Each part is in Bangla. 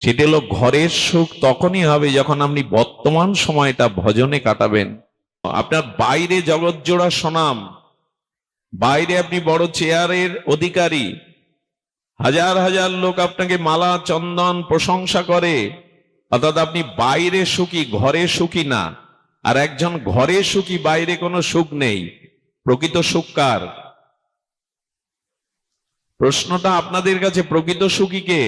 সেটা হলো ঘরের সুখ তখনই হবে যখন আপনি বর্তমান সময়টা ভজনে কাটাবেন। আপনার বাইরে জগৎ জোড়া সুনাম, বাইরে আপনি বড় চেয়ারের অধিকারী, হাজার হাজার লোক আপনাকে মালা চন্দন প্রশংসা করে, অর্থাৎ আপনি বাইরে সুখী, ঘরে সুখী না। আর একজন ঘরে সুখী, বাইরে কোনো সুখ নেই। প্রকৃত সুখ কার? প্রশ্নটা আপনাদের কাছে, প্রকৃত সুখী কে?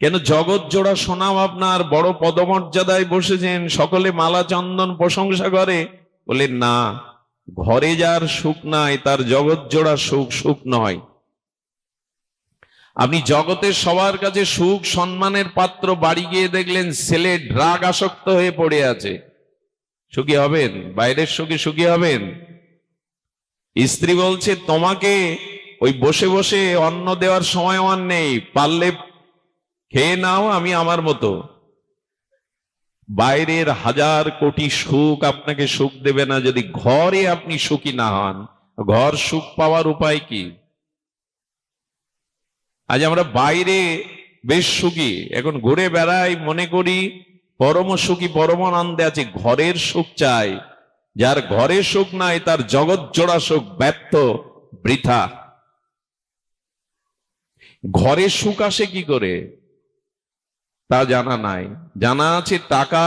কেন জগৎ জোড়া সুনাম, আপনার বড় পদমর্যাদায় বসেছেন, সকলে মালা চন্দন প্রশংসা করে, বলে না, ঘরে যার সুখ নাই তার জগৎ জোড়া সুখ সুখ নয়। আপনি জগতের সবার কাছে সুখ সম্মানের পাত্র, বাড়ি গিয়ে দেখলেন ছেলে ড্রাগ আসক্ত হয়ে পড়ে আছে, সুখী হবেন? বাইরের সুখে সুখী হবেন? স্ত্রী বলছে তোমাকে ওই বসে বসে অন্ন দেওয়ার সময় আমার নেই, পারলে খেয়ে নাও, আমি আমার মতো। বাইরের হাজার কোটি সুখ আপনাকে সুখ দেবে না যদি ঘরে আপনি সুখী না হন। ঘর সুখ পাওয়ার উপায় কি? আজ আমরা বাইরে বেশ সুখী, এখন ঘুরে বেড়াই, মনে করি পরম সুখী, পরম আনন্দে আছে। ঘরের সুখ চাই। যার ঘরে সুখ নাই তার জগৎ জোড়া সুখ ব্যর্থ, বৃথা। ঘরে সুখ আসে কি করে তা জানা নাই। জানা আছে টাকা,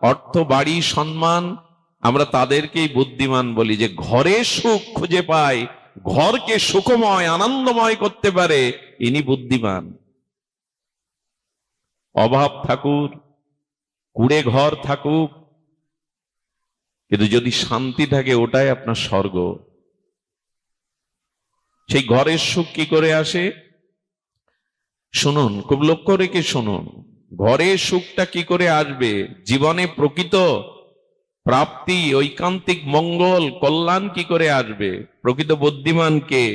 অর্থ, বাড়ি, সম্মান। আমরা তাদেরকেই বুদ্ধিমান বলি। যে ঘরে সুখ খুঁজে পায়, ঘরকে সুখময় আনন্দময় করতে পারে, ইনি বুদ্ধিমান। অভাব থাকুক, কুড়ে ঘর থাকুক, কিন্তু যদি শান্তি থাকে ওটাই আপনার স্বর্গ। সেই ঘরের সুখ কি করে আসে শুনুন, খুব লক্ষ্য রেখে শুনুন। ঘরে সুখটা কি করে আসবে? জীবনে প্রকৃত প্রাপ্তি, ঐকান্তিক মঙ্গল, কল্যাণ কি করে আসবে? প্রকৃত বুদ্ধিমান কে?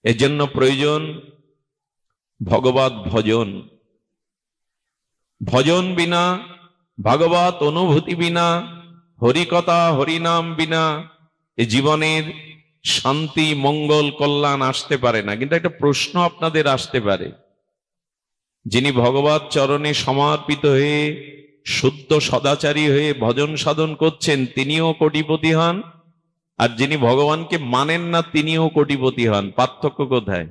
এজন্য প্রয়োজন ভগবত ভজন। ভজন বিনা, ভাগবত অনুভূতি বিনা, হরিকথা হরিনাম বিনা এ জীবনের শান্তি, মঙ্গল, কল্যাণ আসতে পারে না। কিন্তু একটা প্রশ্ন আপনাদের আসতে পারে, যিনি ভগবত চরণে সমর্পিত হয়ে শুদ্ধ সদাচারী হয়ে ভজন সাধন করছেন তিনিও কোটিপতি হন, আর যিনি ভগবানকে মানেন না তিনিও কোটিপতি হন। পার্থক্য কোথায়?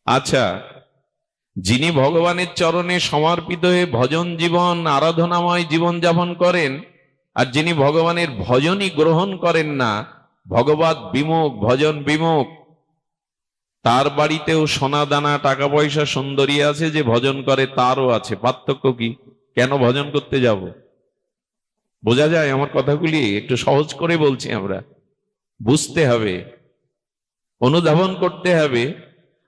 আচ্ছা, যিনি ভগবানের চরণে সমর্পিত হয়ে ভজন জীবন, আরাধনাময় জীবন যাপন করেন, আর যিনি ভগবানের ভজনই গ্রহণ করেন না, ভগবত বিমুখ, ভজন বিমুখ, তার বাড়িতেও সোনা দানা টাকা পয়সা সুন্দরী আছে, যে ভজন করে তারও আছে। পার্থক্য কি? কেন ভজন করতে যাব? বোঝা যায় আমার কথাগুলি? একটু সহজ করে বলছি, আমরা বুঝতে হবে, অনুধাবন করতে হবে।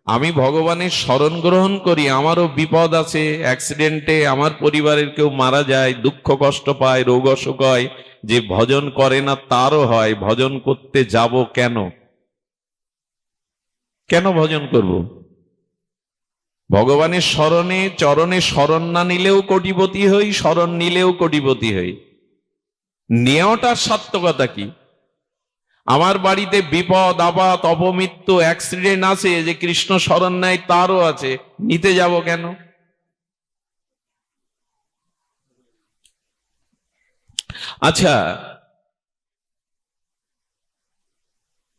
আমি ভগবানের শরণ গ্রহণ করি, আমারও বিপদ আছে, অ্যাক্সিডেন্টে আমার পরিবারের কেউ মারা যায়, দুঃখ কষ্ট পায়, রোগ অসুখ হয়, যে ভজন করে না তারও হয়। ভজন করতে যাব কেন? কেন ভজন করব? ভগবানের শরণে চরণে শরণ না নিলেও কোটিপতি হই, শরণ নিলেও কোটিপতি হই। নেওয়াটার সার্থকতা কি? আমার বাড়িতে বিপদ আপদ অপমৃত্যু অ্যাক্সিডেন্ট আছে, যে কৃষ্ণ শরণ নেয় তারও আছে, নিতে যাব কেন? আচ্ছা,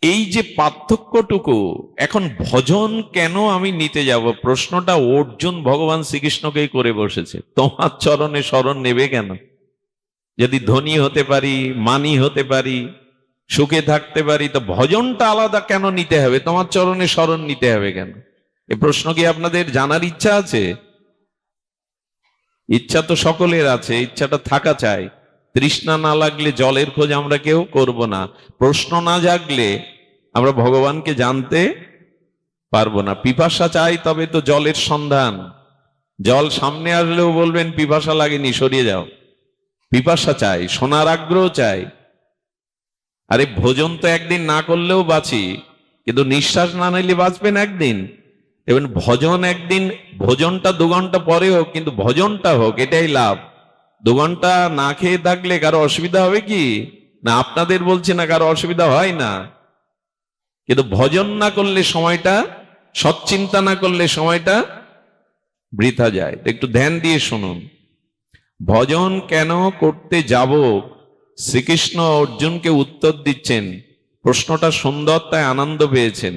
এই যে পার্থক্যটুকু, এখন ভজন কেন আমি নিতে যাব, প্রশ্নটা অর্জুন ভগবান শ্রীকৃষ্ণকেই করে বসেছে। তোমার চরণে শরণ নেবে কেন? যদি ধনী হতে পারি, মানি হতে পারি, সুখে থাকতে পারি, তো ভজনটা আলাদা কেন নিতে হবে? তোমার চরণে শরণ নিতে হবে কেন? এ প্রশ্ন কি আপনাদের জানার ইচ্ছা আছে? ইচ্ছা তো সকলের আছে, ইচ্ছাটা থাকা চাই। তৃষ্ণা না লাগলে জলের খোঁজ আমরা কেউ করব না। প্রশ্ন না জাগলে আমরা ভগবানকে জানতে পারবো না। পিপাসা চাই তবে তো জলের সন্ধান। জল সামনে আসলেও বলবেন পিপাসা লাগেনি, সরিয়ে যাও। পিপাসা চাই, শোনার আগ্রহ চাই। আরে ভোজন তো একদিন না করলেও বাঁচি, কিন্তু নিঃশ্বাস না নিলে বাঁচবেন একদিন। এবং ভজন একদিন, ভোজনটা 2 ঘন্টা পরে হোক, কিন্তু ভজনটা হোক, এটাই লাভ। 2 ঘন্টা না খেয়ে থাকলে কারো অসুবিধা হবে কি? না, আপনাদের বলছি না, কারো অসুবিধা হয় না, কিন্তু ভজন না করলে সময়টা, সৎচিন্তা না করলে সময়টা বৃথা যায়। একটু ধ্যান দিয়ে শুনুন। ভজন কেন করতে যাব, শ্রীকৃষ্ণ অর্জুনকে উত্তর দিচ্ছেন। প্রশ্নটা সুন্দর, তাই আনন্দ পেয়েছেন।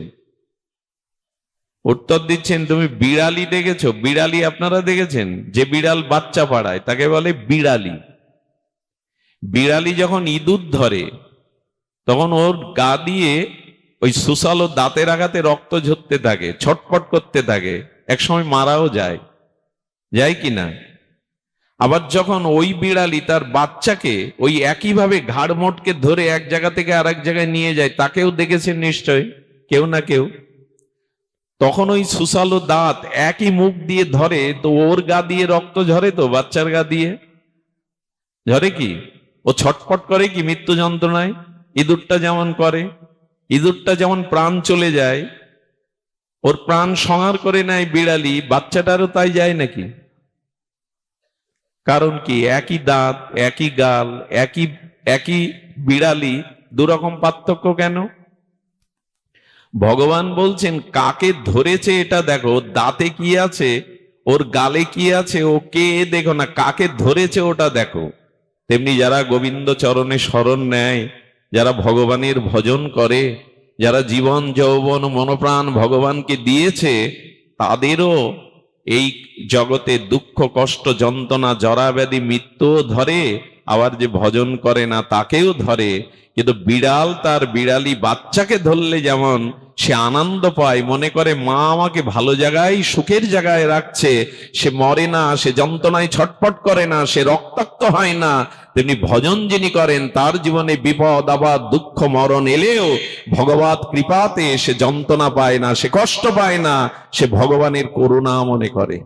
উত্তর দিচ্ছেন, তুমি বিড়ালি দেখেছো? বিড়ালি আপনারা দেখেছেন? যে বিড়াল বাচ্চা পাড়ায় তাকে বলে বিড়ালি। বিড়ালি যখন ইঁদুর ধরে তখন ওর গা দিয়ে ওই সুসালো দাঁতের আঘাতে রক্ত ঝরতে থাকে, ছটপট করতে থাকে, একসময় মারাও যায়, যায় কিনা? আবার যখন ওই বিড়ালি তার বাচ্চাকে ওই একইভাবে ঘাড় মোটকে ধরে এক জায়গা থেকে আরেক জায়গায় নিয়ে যায়, তাকেও দেখেছেন নিশ্চয় কেউ না কেউ। তখন ওই সুসালো দাঁত একই মুখ দিয়ে ধরে, তো ওর গা দিয়ে রক্ত ঝরে, তো বাচ্চার গা দিয়ে ঝরে কি? ও ছটফট করে কি মৃত্যু যন্ত্রণায়? ইঁদুরটা যেমন করে। ইঁদুরটা যেমন প্রাণ চলে যায়, ওর প্রাণ সংহার করে নেয় বিড়ালি, বাচ্চাটারও তাই যায় নাকি? কারণ কি? একই দাঁত, একই গাল, একই একই বিড়ালি, দুরকম পার্থক্য কেন? ভগবান বলছেন কাকে ধরেছে এটা দেখো, দাঁতে কি আছে, ওর গালে কি আছে, ও কে দেখো না, কাকে ধরেছে ওটা দেখো। তেমনি যারা গোবিন্দ চরণে শরণ নেয়, যারা ভগবানের ভজন করে, যারা জীবন যৌবন মনপ্রাণ ভগবানকে দিয়েছে, তাদেরও এই জগতে দুঃখ কষ্ট যন্ত্রণা জরা ব্যাধি মৃত্যু ধরে, আবার যে ভজন করে না তাকেও ধরে। কিন্তু বিড়াল তার বিড়ালি বাচ্চাকে ধরলে যেমন সে আনন্দ পায়, মনে করে মা আমাকে ভালো জায়গায় সুখের জায়গায় রাখছে, সে মরে না, সে যন্ত্রণায় ছটফট করে না, সে রক্তাক্ত হয় না, তেমনি ভজন যিনি করেন তার জীবনে বিপদ আবার দুঃখ মরণ এলেও ভগবত কৃপাতে সে যন্ত্রণা পায় না, সে কষ্ট পায় না, সে ভগবানের করুণা মনে করে,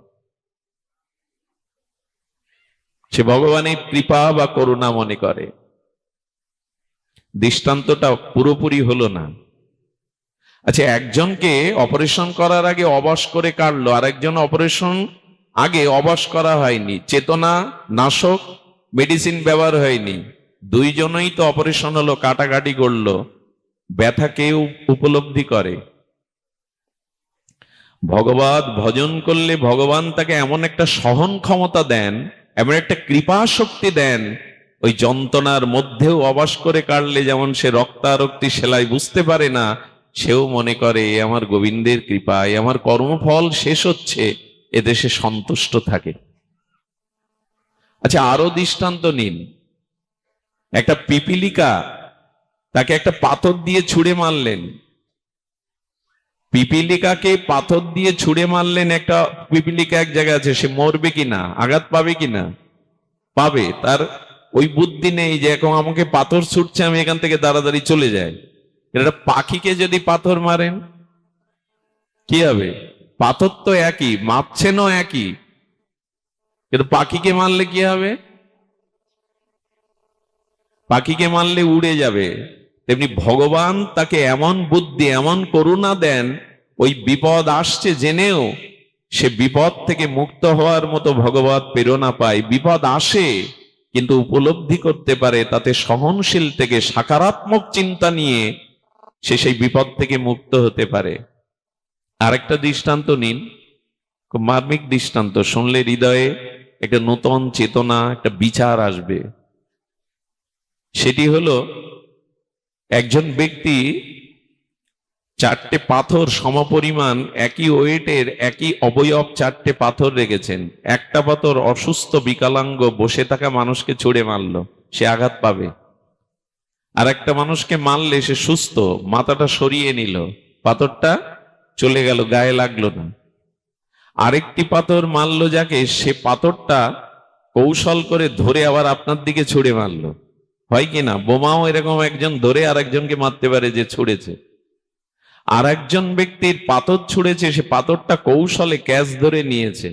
সে ভগবানের কৃপা বা করুণা মনে করে। দৃষ্টান্তটা পুরোপুরি হলো না। আচ্ছা, একজনকে অপারেশন করার আগে অবশ করে কাটলো, আর একজন অপারেশন আগে অবশ করা হয়নি, চেতনা নাশক মেডিসিন ব্যবহার হয়নি, দুইজনই তো অপারেশন হলো, কাটাকাটি করলো, ব্যথা কেউ উপলব্ধি করে? ভগবত ভজন করলে ভগবান তাকে এমন একটা সহন ক্ষমতা দেন, এমন একটা কৃপা শক্তি দেন, ওই যন্ত্রণার মধ্যেও অবাস করে কাটলে যেমন সে রক্তারক্তি সেলাই বুঝতে পারে না, সেও মনে করে আমার গোবিন্দের কৃপায় আমার কর্মফল শেষ হচ্ছে, এদেশে সন্তুষ্ট থাকে। আচ্ছা, আরো দৃষ্টান্ত নিন। একটা পিপিলিকা, তাকে একটা পাথর দিয়ে ছুঁড়ে মারলেন, পিপিলিকাকে পাথর দিয়ে ছুঁড়ে মারলেন, একটা পিপিলিকা এক জায়গায় আছে, সে মরবে কিনা, আঘাত পাবে কিনা? পাবে। তার ওই বুদ্ধি নেই যে এখন আমাকে পাথর ছুটছে, আমি এখান থেকে তাড়াতাড়ি চলে যাই। এটা পাখিকে যদি পাথর মারেন কি হবে? পাথর তো একই, মারছেনও একই, কিন্তু পাখিকে মারলে কি হবে? পাখিকে মারলে উড়ে যাবে। তেমনি ভগবান তাকে এমন বুদ্ধি এমন করুণা দেন, ওই বিপদ আসছে জেনেও সে বিপদ থেকে মুক্ত হওয়ার মতো ভগবত প্রেরণা পায়। বিপদ আসে কিন্তু উপলব্ধি করতে পারে, তাতে সহনশীল থেকে সকারাত্মক চিন্তা নিয়ে সে সেই বিপদ থেকে মুক্ত হতে পারে। আরেকটা দৃষ্টান্ত নিন, খুব মার্মিক দৃষ্টান্ত, শুনলে হৃদয়ে একটা নতুন চেতনা, একটা বিচার আসবে। সেটি হলো, একজন ব্যক্তি চারটে পাথর সমপরিমাণ একই ওয়েটের একই অবয়ব চারটে পাথর রেখেছেন। একটা পাথর অসুস্থ বিকলাঙ্গ বসে থাকা মানুষকে ছুঁড়ে মারলো, সে আঘাত পাবে। আর একটা মানুষকে মারলে সে সুস্থ, মাথাটা সরিয়ে নিল, পাথরটা চলে গেল, গায়ে লাগলো না। আরেকটি পাথর মারলো যাকে, সে পাথরটা কৌশল করে ধরে আবার আপনার দিকে ছুঁড়ে মারলো। হয় কিনা? বোমাও এরকম একজন ধরে আর একজনকে মারতে পারে যে ছুঁড়েছে। আর একজন ব্যক্তির পাথর ছুঁড়েছে, সে পাথরটা কৌশলে ক্যাচ ধরে নিয়েছে,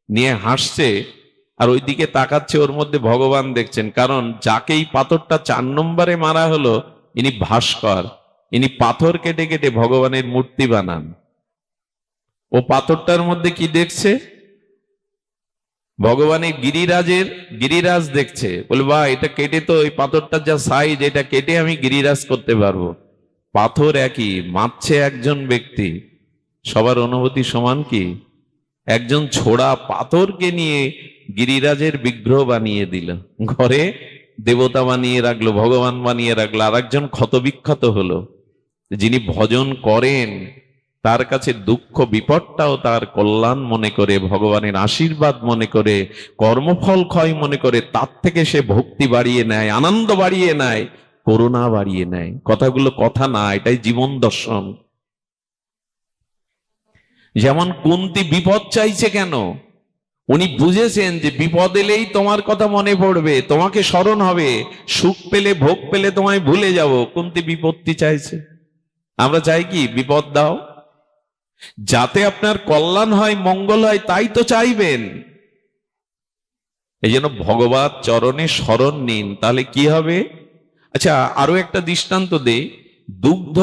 নিয়ে হাসছে আর ওই দিকে তাকাচ্ছে, ওর মধ্যে ভগবান দেখছেন। কারণ যাকেই পাথরটা 4 নম্বরে মারা হলো, ইনি ভাস্কর, ইনি পাথর কেটে কেটে ভগবানের মূর্তি বানান। ও পাথরটার মধ্যে কি দেখছে? ভগবানের গিরিরাজ দেখছে। বলে, বা এটা কেটে তো, এই পাথরটার যা সাইজ, এটা কেটে আমি গিরিরাজ করতে পারবো। পাথর একই, মারছে একজন ব্যক্তি, সবার অনুভূতি সমান কি? একজন ছোড়া পাথরকে নিয়ে গিরিরাজের বিগ্রহ বানিয়ে দিল, ঘরে দেবতা বানিয়ে রাখলো, ভগবান বানিয়ে রাখলো, আর একজন ক্ষতবিক্ষত হলো। যিনি ভজন করেন তার কাছে দুঃখ বিপদটাও তার কল্যাণ মনে করে, ভগবানের আশীর্বাদ মনে করে, কর্মফল ক্ষয় মনে করে, তার থেকে সে ভক্তি বাড়িয়ে নেয়, আনন্দ বাড়িয়ে নেয়, করুণা বাড়িয়ে নেয়। কথাগুলো কথা না, এটাই জীবন দর্শন। যেমন কুন্তী বিপদ চাইছে কেন? উনি বুঝেছেন যে বিপদ এলেই তোমার কথা মনে পড়বে, তোমাকে স্মরণ হবে, সুখ পেলে ভোগ পেলে তোমায় ভুলে যাব। কুন্তী বিপত্তি চাইছে। আমরা চাই কি? বিপদ দাও, যাতে আপনার কল্যাণ হয়, মঙ্গল হয়, তাই তো চাইবেন। এই জন্য ভগবত চরণে শরণ নিন, তাহলে কি হবে? আচ্ছা, আরো একটা দৃষ্টান্ত দেই। দুগ্ধ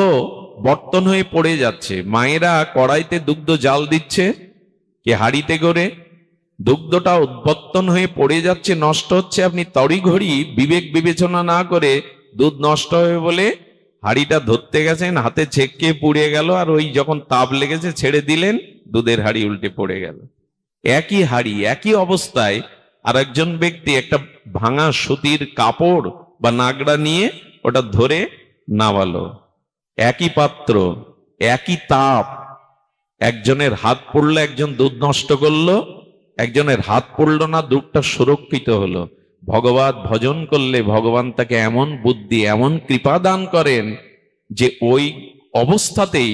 বর্তন হয়ে পড়ে যাচ্ছে, মায়েরা কড়াইতে দুগ্ধ জাল দিচ্ছে কি হাঁড়িতে করে, দুগ্ধটা উদ্বর্তন হয়ে পড়ে যাচ্ছে, নষ্ট হচ্ছে। আপনি তড়িঘড়ি বিবেক বিবেচনা না করে দুধ নষ্ট হবে বলে হাঁড়িটা ধরতে গেছেন, হাতে ছেঁকে পুড়ে গেল, আর ওই যখন তাপ লেগেছে ছেড়ে দিলেন, দুধের হাঁড়ি উল্টে পড়ে গেল। একই হাঁড়ি, একই অবস্থায় আর একজন ব্যক্তি একটা ভাঙা সুতির কাপড় বা নাগড়া নিয়ে ওটা ধরে নামালো, একই পাত্র, একই তাপ। একজনের হাত পড়লো, একজন দুধ নষ্ট করলো, একজনের হাত পড়লো না, দুধটা সুরক্ষিত হলো। ভগবত ভজন করলে ভগবান তাকে এমন বুদ্ধি, এমন কৃপা দান করেন যে ওই অবস্থাতেই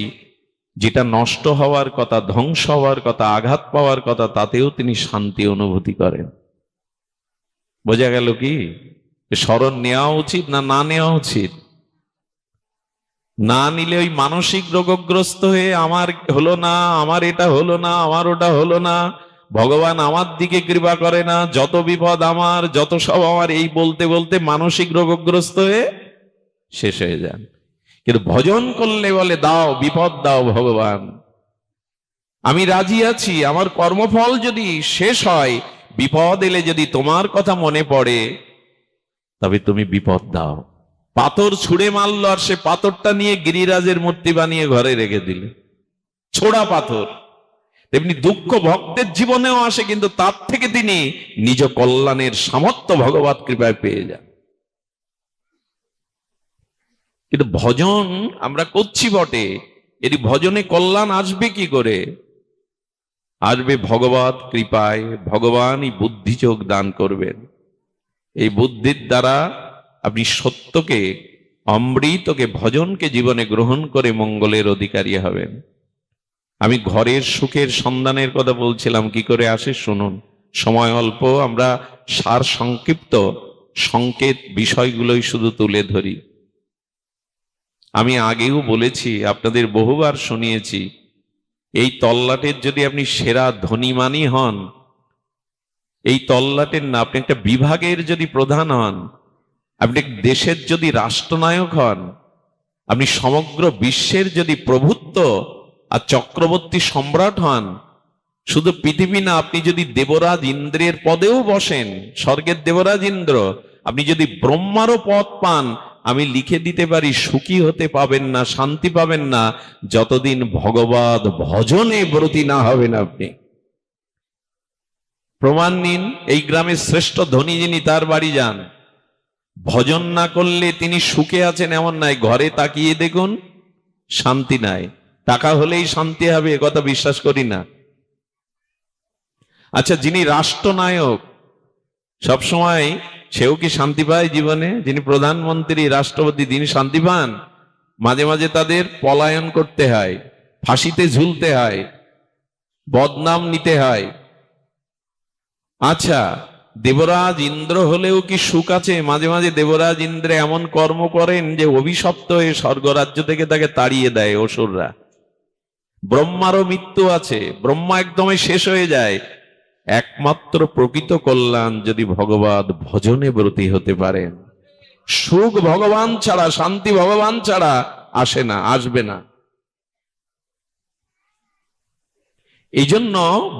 যেটা নষ্ট হওয়ার কথা, ধ্বংস হওয়ার কথা, আঘাত পাওয়ার কথা, তাতেও তিনি শান্তি অনুভূতি করেন। বোঝা গেল কি? স্মরণ নেওয়া উচিত না না নেওয়া উচিত? না নিলে ওই মানসিক রোগগ্রস্ত হয়ে আমার হলো না, আমার এটা হলো না, আমার ওটা হলো না, ভগবান আমার দিকে কৃপা করে না, যত বিপদ আমার, যত সব আমার, এই বলতে বলতে মানসিক রোগগ্রস্ত হয়ে শেষ হয়ে যান। কিন্তু ভজন করলে বলে, দাও বিপদ দাও ভগবান, আমি রাজি আছি, আমার কর্মফল যদি শেষ হয়, বিপদ এলে যদি তোমার কথা মনে পড়ে, তবে তুমি বিপদ দাও। পাথর ছুঁড়ে মারলো, আর সে পাথরটা নিয়ে গিরিরাজের মূর্তি বানিয়ে ঘরে রেখে দিলে, ছোড়া পাথর। তেমনি দুঃখ ভক্তের জীবনেও আসে, কিন্তু তার থেকে তিনি নিজ কল্যাণের সামর্থ্য ভগবত কৃপায় পেয়ে যান। কিন্তু ভজন আমরা করছি বটে, এটি ভজনে কল্যাণ আসবে কি করে? আসবে ভগবত কৃপায়। ভগবানই বুদ্ধি চোখ দান করবেন। এই বুদ্ধির দ্বারা আপনি সত্যকে, অমৃতকে, ভজনকে জীবনে গ্রহণ করে মঙ্গলের অধিকারী হবেন। আমি ঘরের সুখের সন্ধানের কথা বলছিলাম, কি করে আসে শুনুন। সময় অল্প, আমরা সার সংক্ষিপ্ত সংকেত বিষয়গুলোই শুধু তুলে ধরি। আমি আগেও বলেছি, আপনাদের বহুবার শুনিয়েছি, এই তল্লাটের যদি আপনি সেরা ধনীমানি হন, এই তল্লাটের না, আপনি একটা বিভাগের যদি প্রধান হন, আপনি দেশের যদি রাষ্ট্রনায়ক হন, আপনি সমগ্র বিশ্বের যদি প্রভুত্ব আর চক্রবর্তী সম্রাট হন, শুধু পৃথিবী না, আপনি যদি দেবরাজ ইন্দ্রের পদেও বসেন, স্বর্গের দেবরাজ ইন্দ্র, আপনি যদি ব্রহ্মারও পদ পান, আমি লিখে দিতে পারি, সুখী হতে পাবেন না, শান্তি পাবেন না, যতদিন ভগবত ভজনে ব্রতী না হবেন আপনি। প্রমাণ নিন। এই গ্রামের শ্রেষ্ঠ ধনী যিনি, তার বাড়ি যান, ভজন না করলে তিনি সুখে আছেন এমন নাই। ঘরে তাকিয়ে দেখুন, শান্তি নাই। টাকা হলেই শান্তি হবে এ কথা বিশ্বাস করি না। আচ্ছা, যিনি রাষ্ট্রনায়ক, সবসময় সেও কি শান্তি পায় জীবনে? যিনি প্রধানমন্ত্রী, রাষ্ট্রপতি, তিনি শান্তি পান? মাঝে মাঝে তাদের পলায়ন করতে হয়, ফাঁসিতে ঝুলতে হয়, বদনাম নিতে হয়। আচ্ছা, দেবরাজ ইন্দ্র হলেও কি সুখ আছে? মাঝে মাঝে দেবরাজ ইন্দ্র এমন কর্ম করেন যে অভিশপ্ত হয়ে স্বর্গরাজ্য থেকে তাকে তাড়িয়ে দেয় অসুররা। ব্রহ্মারও মৃত্যু আছে, ব্রহ্মা একদমই শেষ হয়ে যায়। একমাত্র প্রকৃত কল্যাণ যদি ভগবত ভজনে ব্রতী হতে পারেন। সুখ ভগবান ছাড়া, শান্তি ভগবান ছাড়া আসে না, আসবে না। এই জন্য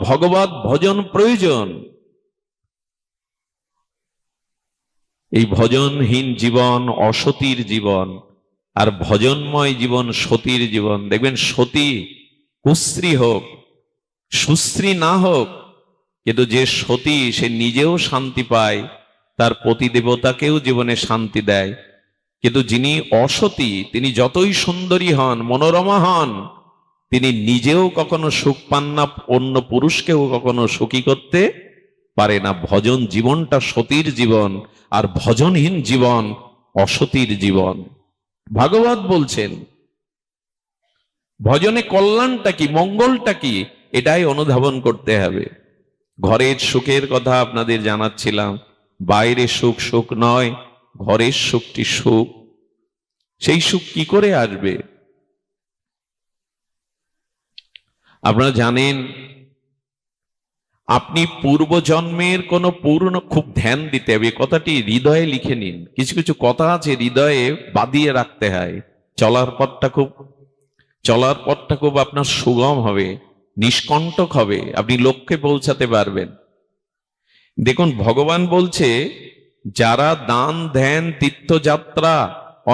ভগবত ভজন প্রয়োজন। এই ভজনহীন জীবন অসতির জীবন। আর ভজনময় জীবন সতীর জীবন। দেখবেন সতী কুশ্রী হোক, সুশ্রী না হোক, কিন্তু যে সতী সে নিজেও শান্তি পায়, তার পতি দেবতাকেও জীবনে শান্তি দেয়। কিন্তু যিনি অসতী, তিনি যতই সুন্দরী হন, মনোরমা হন, তিনি নিজেও কখনো সুখ পান না, অন্য পুরুষকেও কখনো সুখী করতে পারে না। ভজন জীবনটা সতীর জীবন, আর ভজনহীন জীবন অসতীর জীবন। ভাগবত বলছেন ভজনে কল্যাণটা কি, মঙ্গলটা কি, এটাই অনুধাবন করতে হবে। ঘরের সুখের কথা আপনাদের জানাচ্ছিলাম, বাইরে সুখ সুখ নয়, ঘরের সুখটি সুখ। সেই সুখ কি করে আসবে? আপনারা জানেন, আপনি পূর্বজন্মের কোন পূর্ণ, খুব ধ্যান দিতে হবে, কথাটি হৃদয়ে লিখে নিন। কিছু কিছু কথা আছে হৃদয়ে বাঁধিয়ে রাখতে হয়। চলার পথটা খুব আপনার সুগম হবে, নিষ্কণ্টক হবে, আপনি লক্ষ্যে পৌঁছাতে পারবেন। দেখুন, ভগবান বলছে যারা দান, ধ্যান, তীর্থযাত্রা,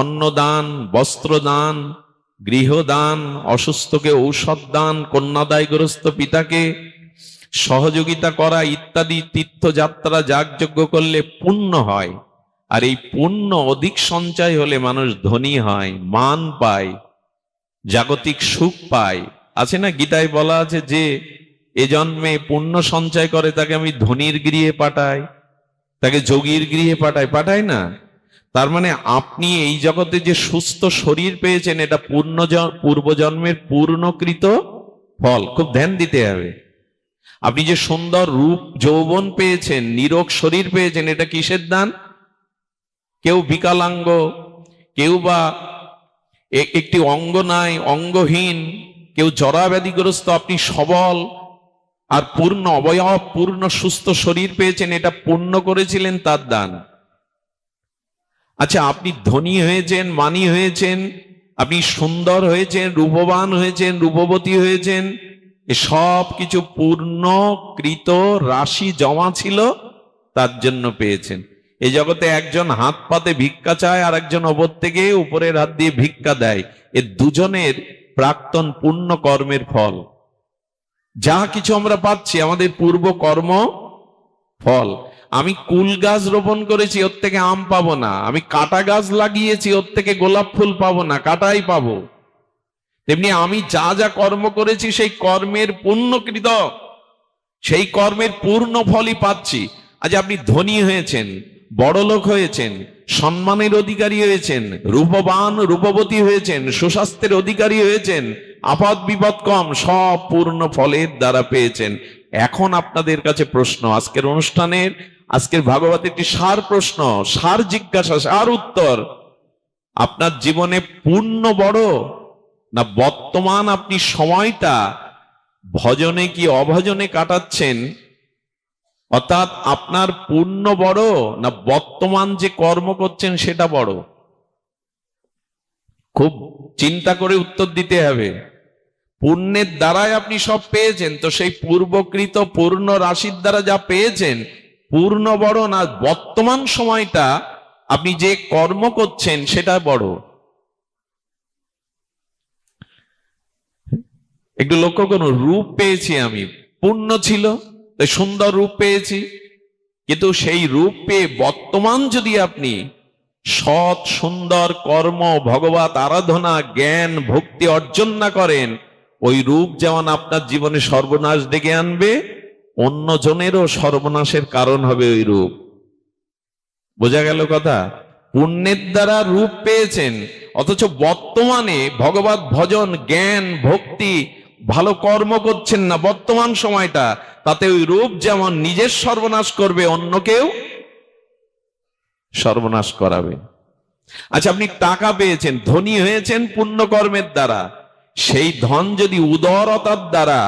অন্নদান, বস্ত্রদান, গৃহদান, অসুস্থকে ঔষধ দান, কন্যাদায়গ্রস্ত পিতাকে সহযোগিতা করা ইত্যাদি তীর্থযাত্রা যাগযজ্ঞ করলে পুণ্য হয়। আর এই পুণ্য অধিক সঞ্চয় হলে মানুষ ধনী হয়, মান পায়, জাগতিক সুখ পায়। আছে না, গীতায় বলা আছে যে এ জন্মে পুণ্য সঞ্চয় করে তাকে আমি ধনীর গৃহে পাঠাই, তাকে যোগীর গৃহে পাঠাই না? তার মানে আপনি এই জগতে যে সুস্থ শরীর পেয়েছেন, এটা পূর্বজন্মের পূর্ণকৃত ফল। খুব ধ্যান দিতে হবে। আপনি যে সুন্দর রূপ যৌবন পেয়েছেন, নিরোগ শরীর পেয়েছেন, এটা কিসের দান? কেউ বিকলাঙ্গ, কেউ বা একটি অঙ্গ নাই, অঙ্গহীন, কেউ জরাব্যাধিগ্রস্ত, আপনি সবল আর পূর্ণ অবয়ব, পূর্ণ সুস্থ শরীর পেয়েছেন, এটা পূর্ণ করেছিলেন, তার দান। আচ্ছা, আপনি ধনী হয়েছেন, মানী হয়েছেন, আপনি সুন্দর হয়েছেন, রূপবান হয়েছেন, রূপবতী হয়েছেন, সব কিছু পূর্ণকৃত রাশি জমা ছিল, তার জন্য পেয়েছেন। এই জগতে একজন হাত পাতে ভিক্ষা চায়, আর একজন ওপর থেকে উপরের হাত দিয়ে ভিক্ষা দেয়। এ দুজনের প্রাক্তন পুণ্য কর্মের ফল। যা কিছু আমরা পাচ্ছি আমাদের পূর্ব কর্ম ফল। আমি কুল গাছ রোপণ করেছি, ওর থেকে আম পাবো না। আমি কাটা গাছ লাগিয়েছি, ওর থেকে গোলাপ ফুল পাবো না, কাটাই পাবো। তেমনি আমি যা যা কর্ম করেছি সেই কর্মের পুণ্যকৃত, সেই কর্মের পূর্ণ ফলই পাচ্ছি। আজ আপনি ধনী হয়েছেন, বড় লোক হয়েছেন, সম্মানের অধিকারী হয়েছেন, রূপবান রূপবতী হয়েছেন, সুস্বাস্থ্যের অধিকারী হয়েছেন, আপদ বিপদ কম, সব পূর্ণ ফলের দ্বারা পেয়েছেন। এখন আপনাদের কাছে প্রশ্ন, আজকের অনুষ্ঠানের, আজকের ভাগবতের একটি সার প্রশ্ন, সার জিজ্ঞাসা, সার উত্তর। আপনার জীবনে পুণ্য বড় না বর্তমান আপনি সময়টা ভজনে কি অভজনে কাটাচ্ছেন? অর্থাৎ আপনার পুণ্য বড় না বর্তমান যে কর্ম করছেন সেটা বড়? খুব চিন্তা করে উত্তর দিতে হবে। পুণ্যের দ্বারাই আপনি সব পেয়েছেন, তো সেই পূর্বকৃত পূর্ণ রাশির দ্বারা যা পেয়েছেন পূর্ণ বড় না বর্তমান সময়টা আপনি যে কর্ম করছেন সেটা বড়? একটু লক্ষ্য করুন, রূপ পেয়েছি আমি, পুণ্য ছিল, সুন্দর রূপ পেয়েছি, কিন্তু সেই রূপ পেয়ে বর্তমান যদি আপনি সৎ সুন্দর কর্ম, ভগবত আরাধনা, জ্ঞান, ভক্তি অর্জন না করেন, ওই রূপ যেমন আপনার জীবনে সর্বনাশ ডেকে আনবে, অন্যজনেরও সর্বনাশের কারণ হবে ওই রূপ। বোঝা গেল কথা? পুণ্যের দ্বারা রূপ পেয়েছেন, অথচ বর্তমানে ভগবত ভজন, জ্ঞান, ভক্তি, ভালো কর্ম করছেন না বর্তমান সময়টা, তাতে ওই রূপ যেমন নিজের সর্বনাশ করবে, অন্যকেও সর্বনাশ করাবে। আচ্ছা, আপনি টাকা পেয়েছেন, ধনী হয়েছেন পুণ্যকর্মের দ্বারা, সেই ধন যদি উদারতার দ্বারা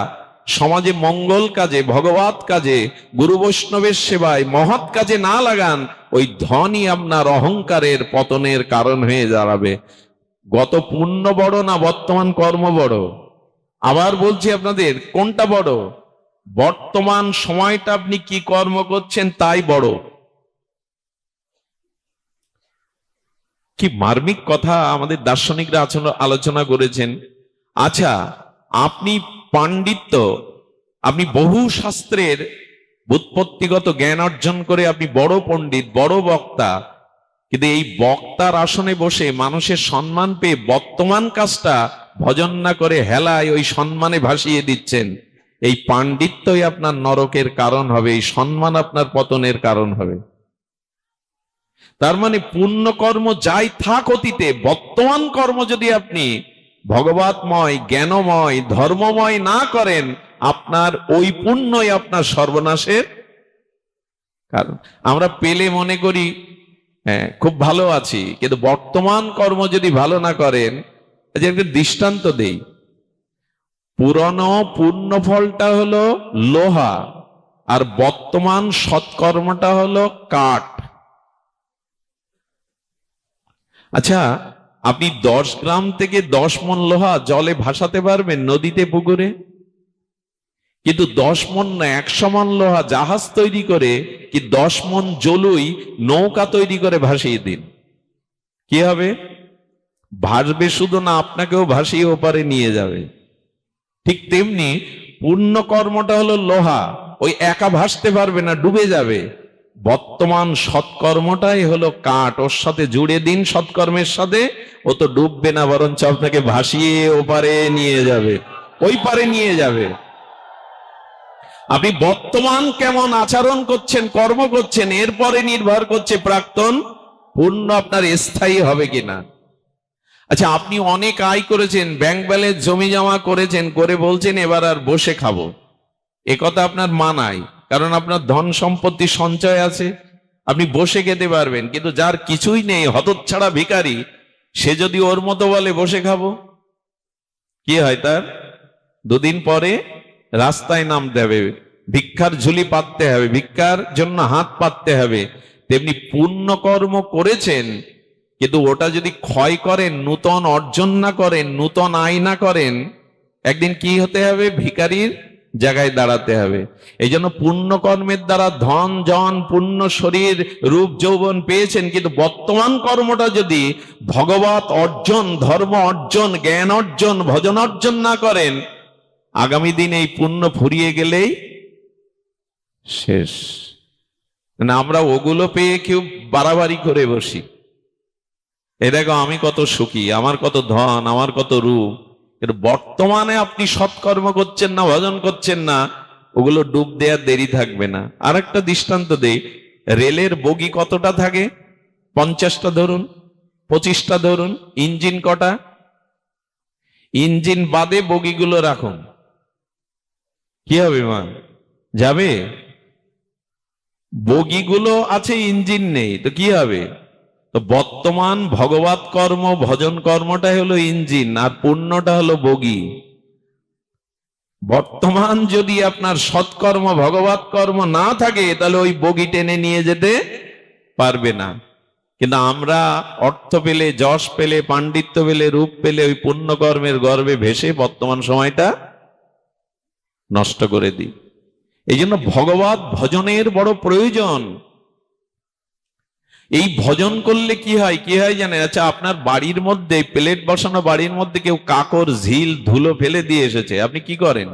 সমাজে মঙ্গল কাজে, ভগবত কাজে, গুরু বৈষ্ণবের সেবায়, মহৎ কাজে না লাগান, ওই ধনই আপনার অহংকারের পতনের কারণ হয়ে দাঁড়াবে। গত পুণ্য বড় না বর্তমান কর্ম বড়? আবার বলছি আপনাদের, কোনটা বড়? বর্তমান সময়টা আপনি কি কর্ম করছেন তাই বড়। কি মার্মিক কথা আমাদের দার্শনিকরা আলোচনা করেছেন। আচ্ছা, আপনি পাণ্ডিত্য, আপনি বহু শাস্ত্রের ব্যুৎপত্তিগত জ্ঞান অর্জন করে আপনি বড় পণ্ডিত, বড় বক্তা, কিন্তু এই বক্তার আসনে বসে মানুষের সম্মান পেয়ে বর্তমান কাজটা ভজন না করে হেলায় ওই সম্মানে ভাসিয়ে দিচ্ছেন। এই পাণ্ডিত্যই আপনার নরকের কারণ হবে, এই সম্মান আপনার পতনের কারণ হবে। তার মানে পুণ্য কর্ম যাই থাক অতীতে, বর্তমান কর্ম যদি আপনি ভগবতময়, জ্ঞানময়, ধর্মময় না করেন, আপনার ওই পুণ্যই আপনার সর্বনাশের কারণ। আমরা পেলে মনে করি হ্যাঁ খুব ভালো আছি, কিন্তু বর্তমান কর্ম যদি ভালো না করেন, যে একটা দৃষ্টান্ত দেই, পুরনো পুণ্য ফলটা হলো লোহা আর বর্তমান সৎকর্মটা হলো কাঠ। আচ্ছা, আপনি 10 গ্রাম থেকে 10 মণ লোহা জলে ভাসাতে পারবেন নদীতে, পুকুরে? কিন্তু 10 মণ না 100 মণ লোহা জাহাজ তৈরি করে, কি 10 মণ জলুই নৌকা তৈরি করে ভাসিয়ে দিন, কি হবে? ভাসবে শুধু না, আপনাকেও ভাসিয়ে ওপারে নিয়ে যাবে। ঠিক তেমনি পুণ্য কর্মটা হলো লোহা, ওই একা ভাসতে পারবে না, ডুবে যাবে। বর্তমান সৎকর্মটাই হলো কাঠ, ওর সাথে জুড়ে দিন সৎকর্মের সাথে, ও তো ডুববে না, বরঞ্চ আপনাকে ভাসিয়ে ওপারে নিয়ে যাবে, ওই পারে নিয়ে যাবে। আপনি বর্তমান কেমন আচরণ করছেন, কর্ম করছেন, এরপরে নির্ভর করছে প্রাক্তন পুণ্য আপনার স্থায়ী হবে কিনা। আচ্ছা, আপনি অনেক আয় করেছেন, ব্যাংক ব্যালেন্স জমি জমা করেছেন, করে বলছেন এবার আর বসে খাবো, এ কথা আপনার মানায়, কারণ আপনার ধন সম্পত্তি সঞ্চয় আছে, আপনি বসে খেতে পারবেন। কিন্তু যার কিছুই নেই, হতচ্ছাড়া ভিখারি, সে যদি ওর মতো বলে বসে খাবো, কি হয় তার? দুদিন পরে রাস্তায় নামতে হবে, ভিক্ষার ঝুলি পাততে হবে, ভিক্ষার জন্য হাত পাততে হবে। তেমনি পুণ্য কর্ম করেছেন, কিন্তু ওটা যদি ক্ষয় করেন, নূতন অর্জন না করেন, নূতন আয় না করেন, একদিন কি হতে হবে? ভিখারির জায়গায় দাঁড়াতে হবে। এই জন্য পুণ্য কর্মের দ্বারা ধন জন, পুণ্য শরীর, রূপ যৌবন পেয়েছেন, কিন্তু বর্তমান কর্মটা যদি ভগবত অর্জন, ধর্ম অর্জন, জ্ঞান অর্জন, ভজন অর্জন না করেন, আগামী দিন এই পুণ্য ফুরিয়ে গেলেই শেষ। না, আমরা ওগুলো পেয়ে কেউ বাড়াবাড়ি করে বসি, এ দেখো আমি কত সুখী, আমার কত ধন, আমার কত রূপ। কিন্তু বর্তমানে আপনি সৎকর্ম করছেন না, ভজন করছেন না, ওগুলো ডুব দেওয়ার দেরি থাকবে না। আর একটা দৃষ্টান্ত দেই, রেলের বগি কতটা থাকে? 50টা ধরুন, 25টা ধরুন, ইঞ্জিন কটা? ইঞ্জিন বাদে বগিগুলো রাখুন, কি হবে মা? যাবে? বগিগুলো আছে, ইঞ্জিন নেই, তো কি হবে? তো বর্তমান ভগবত কর্ম, ভজন কর্মটাই হলো ইঞ্জিন, আর পুণ্যটা হলো বগি। বর্তমান যদি আপনার সৎকর্ম, ভগবত কর্ম না থাকে, তাহলে ওই বগি টেনে নিয়ে যেতে পারবে না। কিন্তু আমরা অর্থ পেলে, যশ পেলে, পাণ্ডিত্য পেলে, রূপ পেলে, ওই পুণ্য কর্মের গর্ভে ভেসে বর্তমান সময়টা নষ্ট করে দিই। এই জন্য ভগবত ভজনের বড় প্রয়োজন। এই ভজন করলে কি হয়, কি হয় জানেন? আচ্ছা, আপনার বাড়ির মধ্যে, প্লেট বসানো বাড়ির মধ্যে কেউ কাকর, ঝিল, ধুলো ফেলে দিয়ে এসেছে, আপনি কি করেন?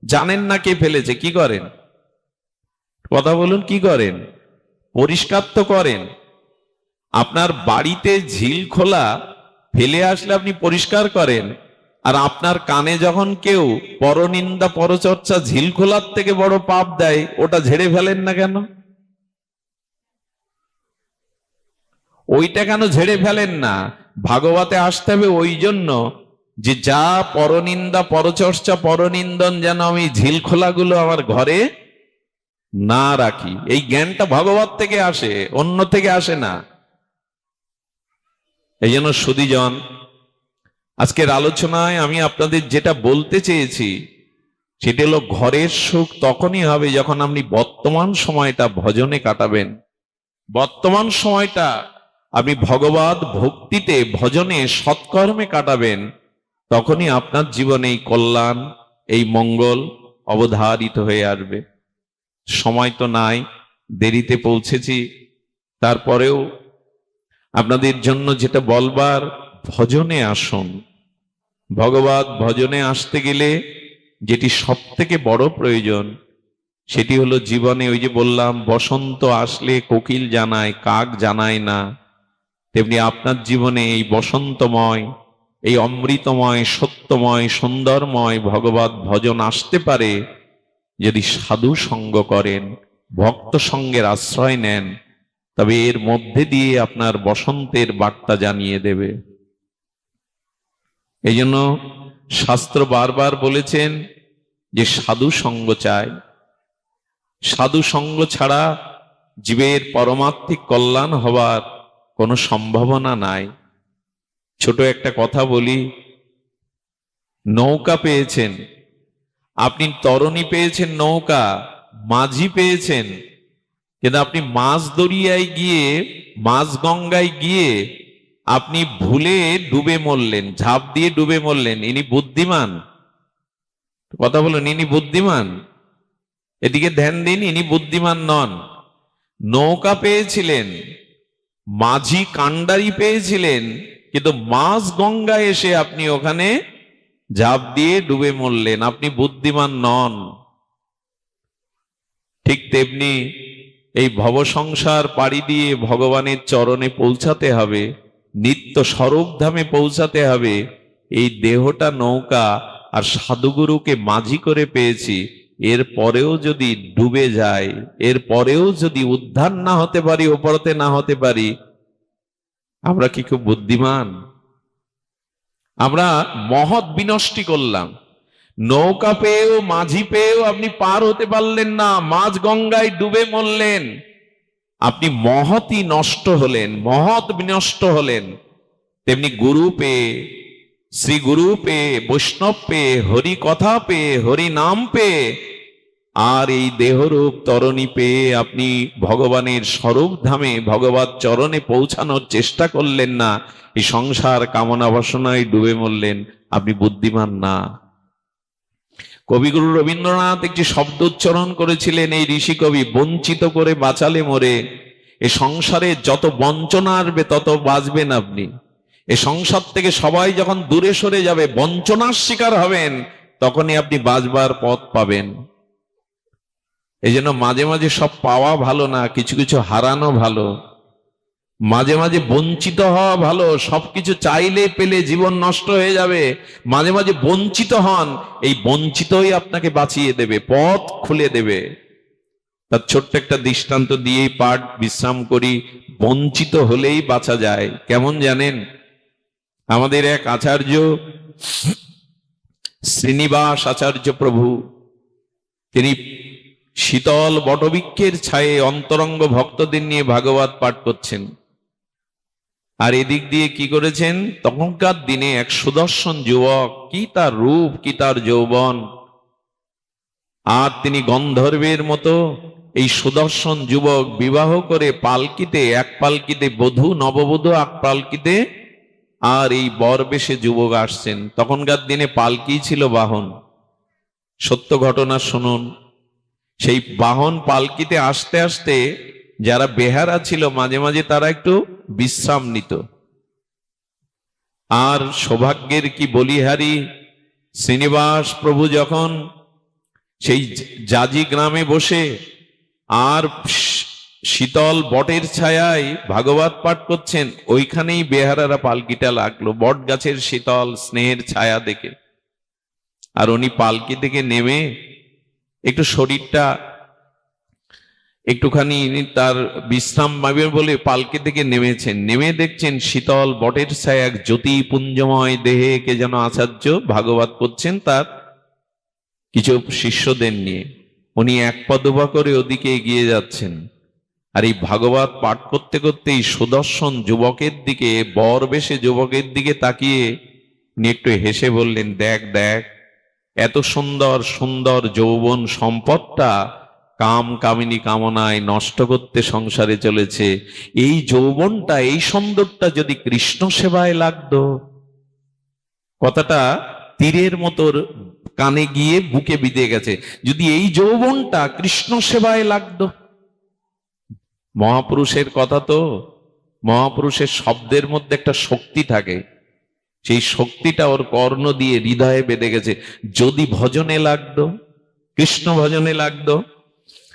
জানেন না কে ফেলেছে, কি করেন? কথা বলুন, কি করেন? পরিষ্কার তো করেন। আপনার বাড়িতে ঝিল খোলা ফেলে আসলে আপনি পরিষ্কার করেন, আর আপনার কানে যখন কেউ পরনিন্দা, পরচর্চা, ঝিল খোলার থেকে বড় পাপ দেয়, ওটা ঝেড়ে ফেলেন না কেন? ওইটা কেন ঝেড়ে ফেলেন না? ভাগবতে আসতে হবে ওই জন্য যে যা পরনিন্দা, পরচর্চা, পরনিন্দন যেন আমি ঝিল খোলাগুলো আমার ঘরে না রাখি। এই জ্ঞানটা ভগবত থেকে আসে, অন্য থেকে আসে না। এই জন্য সুধীজন, আজকের আলোচনায় আমি আপনাদের যেটা বলতে চেয়েছি, সেটা হলো ঘরের সুখ তখনই হবে যখন আপনি বর্তমান সময়টা ভজনে কাটাবেন। বর্তমান সময়টা আপনি ভগবত ভক্তিতে, ভজনে, সৎকর্মে কাটাবেন, তখনই আপনার জীবনে এই কল্যাণ, এই মঙ্গল অবধারিত হয়ে আসবে। সময় তো নাই, দেরিতে পৌঁছেছি, তারপরেও আপনাদের জন্য যেটা বলবার, ভজনে আসুন। ভগবত ভজনে আসতে গেলে যেটি সব থেকে বড় প্রয়োজন, সেটি হলো জীবনে, ওই যে বললাম বসন্ত আসলে কোকিল জানায়, কাক জানায় না, তেমনি আপনার জীবনে এই বসন্তময়, এই অমৃতময়, সত্যময়, সুন্দরময় ভগবত ভজন আসতে পারে যদি সাধু সঙ্গ করেন, ভক্ত সঙ্গের আশ্রয় নেন, তবে এর মধ্যে দিয়ে আপনার বসন্তের বার্তা জানিয়ে দেবে। এই জন্য শাস্ত্র বারবার বলেছেন যে সাধু সঙ্গ চাই। সাধু সঙ্গ ছাড়া জীবের পরমাত্মিক কল্যাণ হবার কোনো সম্ভাবনা নাই। ছোট একটা কথা বলি, নৌকা পেয়েছেন আপনি, তরণী পেয়েছেন, নৌকা মাঝি পেয়েছেন, কিন্তু আপনি মাছ দরিয়ায় গিয়ে, মাছ গঙ্গায় গিয়ে আপনি ভুলে ডুবে মরলেন, ঝাঁপ দিয়ে ডুবে মরলেন, ইনি বুদ্ধিমান? কথা বলুন, ইনি বুদ্ধিমান? এদিকে ধ্যান দিন, ইনি বুদ্ধিমান নন। নৌকা পেয়েছিলেন, মাঝি কান্ডারি পেয়েছিলেন, কিন্তু মাছ গঙ্গায় এসে আপনি ওখানে ঝাঁপ দিয়ে ডুবে মরলেন, আপনি বুদ্ধিমান নন। ঠিক তেমনি এই ভব সংসার পাড়ি দিয়ে ভগবানের চরণে পৌঁছাতে হবে, নিত্য স্বরূপ ধামে পৌঁছাতে হবে। এই দেহটা নৌকা, আর সাধুগুরুকে মাঝি করে পেয়েছি, এর পরেও যদি ডুবে যায়, এর পরেও যদি উদ্ধার না হতে পারি, ওপরতে না হতে পারি, আমরা কি খুব বুদ্ধিমান? আমরা মহৎ বিনষ্টি করলাম। নৌকা পেয়েও, মাঝি পেয়েও আপনি পার হতে পারলেন না, মাঝ গঙ্গায় ডুবে মরলেন, আপনি মহৎই নষ্ট হলেন, মহৎ বিনষ্ট হলেন। তেমনি গুরু পেয়ে, শ্রী গুরু পেয়ে, বৈষ্ণব পেয়ে, হরি কথা পেয়ে, হরি নাম পেয়ে, আর এই দেহরূপ তরণী পেয়ে আপনি ভগবানের স্বরূপ ধামে, ভগবত চরণে পৌঁছানোর চেষ্টা করলেন না, এই সংসার কামনা বাসনায় ডুবে মরলেন, আপনি বুদ্ধিমান না। কবিগুরু রবীন্দ্রনাথ একটি শব্দ উচ্চারণ করেছিলেন, এই ঋষি কবি, বঞ্চিত করে বাঁচালে মোরে। এ সংসারে যত বঞ্চনা আসবে তত বাঁচবেন আপনি। এ সংসার থেকে সবাই যখন দূরে সরে যাবে, বঞ্চনার শিকার হবেন, তখনই আপনি বাঁচবার পথ পাবেন। এই জন্য মাঝে মাঝে সব পাওয়া ভালো না, কিছু কিছু হারানো ভালো। মাঝে মাঝে বঞ্চিত হওয়া ভালো, সবকিছু চাইলে পেলে জীবন নষ্ট হয়ে যাবে। মাঝে মাঝে বঞ্চিত হন, এই বঞ্চিতই আপনাকে বাঁচিয়ে দেবে, পথ খুলে দেবে। তার ছোট্ট একটা দৃষ্টান্ত দিয়েই পাঠ বিশ্রাম করি। বঞ্চিত হলেই বাঁচা যায়। কেমন জানেন? আমাদের এক আচার্য, শ্রীনিবাস আচার্য প্রভু, তিনি শীতল বটবৃক্ষের ছায়ে অন্তরঙ্গ ভক্তদের নিয়ে ভাগবত পাঠ করছেন। আর এদিক দিয়ে কি করেছেন, তখনকার দিনে এক সুদর্শন যুবক, কি তার রূপ, কি তার যৌবন, আর তিনি গন্ধর্বের মতো এই সুদর্শন যুবক বিবাহ করে পালকিতে, এক পালকিতে বধূ, নববধূ এক পালকিতে, আর এই বর বেশে যুবক আসছেন। তখনকার দিনে পালকি ছিল বাহন। সত্য ঘটনা শুনুন। সেই বাহন পালকিতে আসতে আসতে যারা বেহারা ছিল, মাঝে মাঝে তারা একটু বিশ্রাম নিত। আর সৌভাগ্যের কি বলিহারি, শ্রীনিবাস প্রভু যখন সেই জাজি গ্রামে বসে আর শীতল বটের ছায়ায় ভাগবত পাঠ করছেন, ওইখানেই বেহারারা পালকিটা লাগলো, বট গাছের শীতল স্নেহের ছায়া দেখে। আর উনি পালকি থেকে নেমে একটু শরীরটা একটুখানি তার বিশ্রাম পাবে বলে পালকি থেকে নেমেছেন। নেমে দেখছেন শীতল বটের ছায়া এক জ্যোতিপুঞ্জময় দেহে কে যেন আচার্য ভাগবত করছেন তার কিছু শিষ্যদের নিয়ে। উনি এক পা দুপা করে ওদিকে এগিয়ে যাচ্ছেন, আর এই ভাগবত পাঠ করতে করতে এই সুদর্শন যুবকের দিকে, বর বেশে যুবকের দিকে তাকিয়ে উনি একটু হেসে বললেন, দেখ দেখ, এত সুন্দর সুন্দর যৌবন সম্পদটা কাম কামিনী কামনায় নষ্ট করতে সংসারে চলেছে। এই যৌবনটা, এই সুন্দরটা যদি কৃষ্ণ সেবায় লাগতো। কথাটা তীরের মতো কানে গিয়ে বুকে বিঁধে গেছে। যদি এই যৌবনটা কৃষ্ণ সেবায় লাগতো। মহাপুরুষের কথা তো, মহাপুরুষের শব্দের মধ্যে একটা শক্তি থাকে, সেই শক্তিটা ওর কর্ণ দিয়ে হৃদয়ে বেঁধে গেছে। যদি ভজনে লাগতো, কৃষ্ণ ভজনে লাগতো,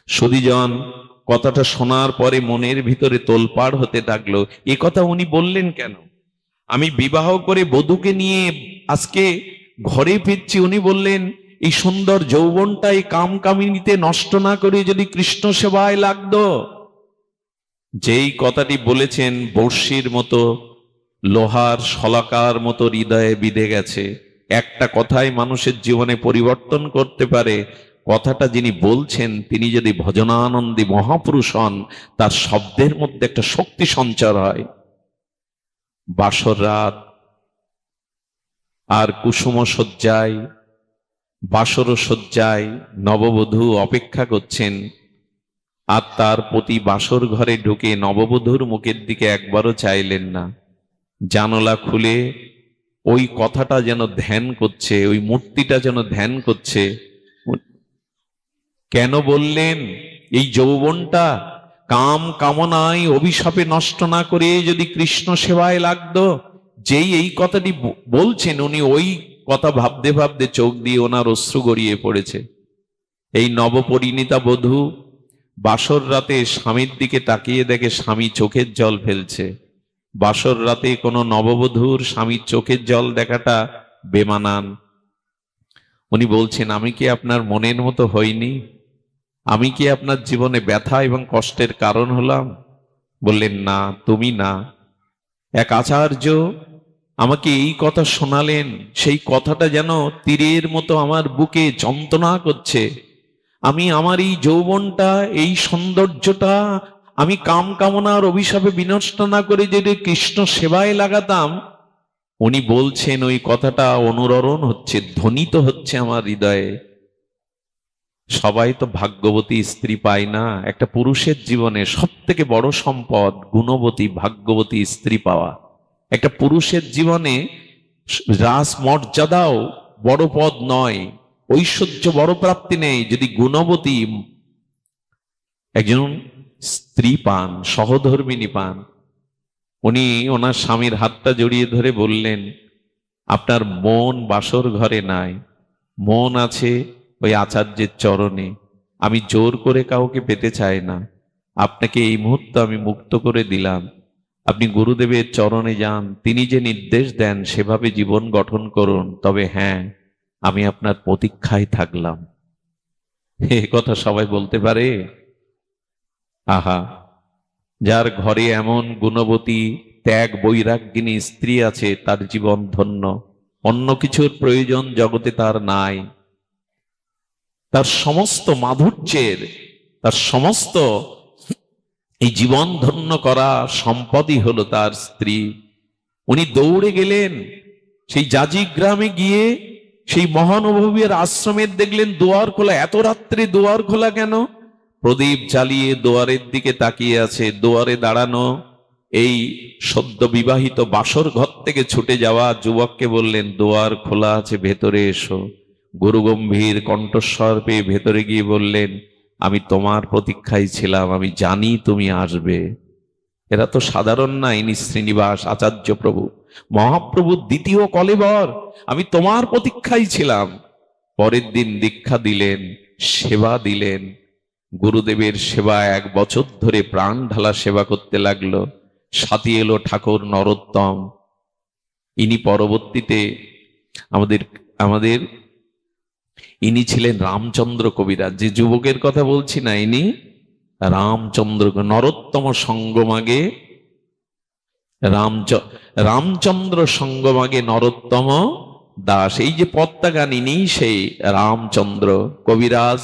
সুধীজন কথাটা শোনার পরে মনের ভিতরে তোলপাড় হতে থাকলো। এ কথা উনি বললেন কেন? আমি বিবাহ করে বধূকে নিয়ে আজকে ঘরে ফিরছি, উনি বললেন এই সুন্দর যৌবনটা এই কাম কামিনীতে নষ্ট না করে যদি কৃষ্ণ সেবায় লাগতো। যেই কথাটি বলেছেন বর্ষির মতো, লোহার শলাকার মতো হৃদয়ে বিঁধে গেছে। একটা কথাই মানুষের জীবনে পরিবর্তন করতে পারে। কথাটা যিনি বলছেন তিনি যদি ভজনানন্দী মহাপুরুষ হন, তার শব্দের মধ্যে একটা শক্তি সঞ্চার হয়। বাসর রাত আর কুসুম শয্যায়, বাসর শয্যায় নববধূ অপেক্ষা করছেন, আর তার প্রতি বাসর ঘরে ঢুকে নববধূর মুখের দিকে একবারও চাইলেন না। জানলা খুলে ওই কথাটা যেন ধ্যান করছে, ওই মূর্তিটা যেন ধ্যান করছে। কেন বললেন? এই যৌবনটা কাম কামনায় অভিশাপে নষ্ট না করে যদি কৃষ্ণ সেবায় লাগতো। যেই এই কথাটি বলছেন, উনি ওই কথা ভাবতে ভাবতে চোখ দিয়ে ওনার অশ্রু গড়িয়ে পড়েছে। এই নবপরিণীতা বধূ বাসর রাতে স্বামীর দিকে তাকিয়ে দেখে স্বামী চোখের জল ফেলছে। বাসর রাতে কোনো নববধূর স্বামীর চোখের জল দেখাটা বেমানান। উনি বলছেন, আমি কি আপনার মনের মতো হইনি? আমি কি আপনার জীবনে ব্যথা এবং কষ্টের কারণ হলাম? বললেন, না, তুমি না। এক আচার্য আমাকে এই কথা শোনালেন, সেই কথাটা যেন তীরের মতো আমার বুকে যন্ত্রণা করছে। আমি আমার এই যৌবনটা, এই সৌন্দর্যটা আমি কাম কামনার অভিশাপে বিনষ্ট না করে যদি কৃষ্ণ সেবায় লাগাতাম। উনি বলছেন ওই কথাটা অনুরণন হচ্ছে, ধ্বনিত হচ্ছে আমার হৃদয়ে। সবাই তো ভাগ্যবতী স্ত্রী পায় না। একটা পুরুষের জীবনে সব থেকে বড় সম্পদ গুণবতী ভাগ্যবতী স্ত্রী পাওয়া। একটা পুরুষের জীবনে রাস মর্যাদাও বড় পদ নয়, ঐশ্বর্য বড় প্রাপ্তি নেই, যদি গুণবতী একজন স্ত্রী পান, সহধর্মিণী পান। উনি ওনার স্বামীর হাতটা জড়িয়ে ধরে বললেন, আপনার মন বাসর ঘরে নাই, মন আছে ওই আচার্যের চরণে। আমি জোর করে কাউকে পেতে চাই না, আপনাকে এই মুহূর্তে আমি মুক্ত করে দিলাম। আপনি গুরুদেবের চরণে যান, তিনি যে নির্দেশ দেন সেভাবে জীবন গঠন করুন। তবে হ্যাঁ, আমি আপনার প্রতীক্ষায় থাকলাম। এ কথা সবাই বলতে পারে? আহা, যার ঘরে এমন গুণবতী ত্যাগ বৈরাগ্যিনী স্ত্রী আছে, তার জীবন ধন্য। অন্য কিছুর প্রয়োজন জগতে তার নাই। তার সমস্ত মাধুর্যের, তার সমস্ত এই জীবন ধন্য করা সম্পদই হলো তার স্ত্রী। উনি দৌড়ে গেলেন সেই জাজি গ্রামে, গিয়ে সেই মহানুভবের আশ্রমের দেখলেন দুয়ার খোলা। এত রাত্রে দুয়ার খোলা কেন? প্রদীপ জ্বালিয়ে দুয়ারের দিকে তাকিয়ে আছে। দুয়ারে দাঁড়ানো এই সদ্য বিবাহিত বাসর ঘর থেকে ছুটে যাওয়া যুবককে বললেন, দুয়ার খোলা আছে, ভেতরে এসো। গুরু গম্ভীর কণ্ঠস্বর পেয়ে ভেতরে গিয়ে বললেন, আমি তোমার প্রতীক্ষায় ছিলাম, আমি জানি তুমি আসবে। এরা তো সাধারণ না, ইনি শ্রীনিবাস আচার্য প্রভু, মহাপ্রভুর দ্বিতীয় কলেবর। আমি তোমার প্রতীক্ষায় ছিলাম। পরের দিন দীক্ষা দিলেন, সেবা দিলেন। গুরুদেবের সেবা 1 বছর ধরে প্রাণ ঢালা সেবা করতে লাগলো। সাথী এলো ঠাকুর নরোত্তম। ইনি পরবর্তীতে আমাদের ইনি ছিলেন রামচন্দ্র কবিরাজ। যে যুবকের কথা বলছি না, ইনি রামচন্দ্র। নরোত্তম সঙ্গমাগে রামচন্দ্র সঙ্গমাগে নরোত্তম দাস। এই যে পদ্মা গান, ইনি সেই রামচন্দ্র কবিরাজ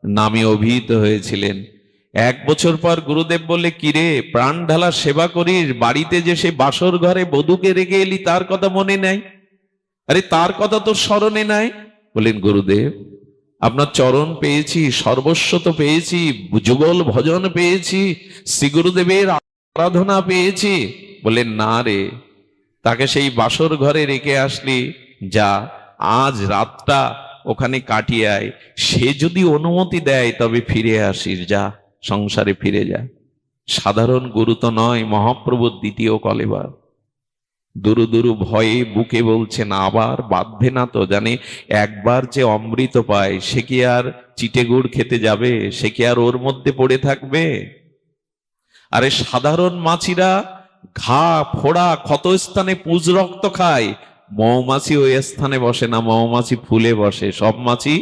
নামে অভিহিত হয়েছিলেন। 1 বছর পর গুরুদেব বলে, কিরে প্রাণ ঢালা সেবা করিস, বাড়িতে যে সে বাসর ঘরে বধূকে রেখে এলি তার কথা মনে নাই? আরে তার কথা তোর স্মরণে নাই? বলেন, গুরুদেব আপনার চরণ পেয়েছি, সর্বস্ব তো পেয়েছি, যুগল ভজন পেয়েছি, শ্রী গুরুদেবের আরাধনা পেয়েছি। বলেন, না রে, তাকে সেই বাসর ঘরে রেখে আসলি, যা আজ রাতটা ওখানে কাটিয়ে আয়। সে যদি অনুমতি দেয় তবে ফিরে আসিস, যা সংসারে ফিরে যা। সাধারণ গুরু তো নয়, মহাপ্রভুর দ্বিতীয় কলেবার। দুরু দুরু ভয়ে বুকে বলছেন আবার বাঁধবে না তো, জানে একবার যে অমৃত পায় সে কি আর চিটে গুড় খেতে যাবে? সে কি আর ওর মধ্যে পড়ে থাকবে? আরে সাধারণ মাছিরা ঘা ফোড়া ক্ষত স্থানে পুজ রক্ত খায়, মৌমাছি ওই স্থানে বসে না, মৌমাছি ফুলে বসে। সব মাছি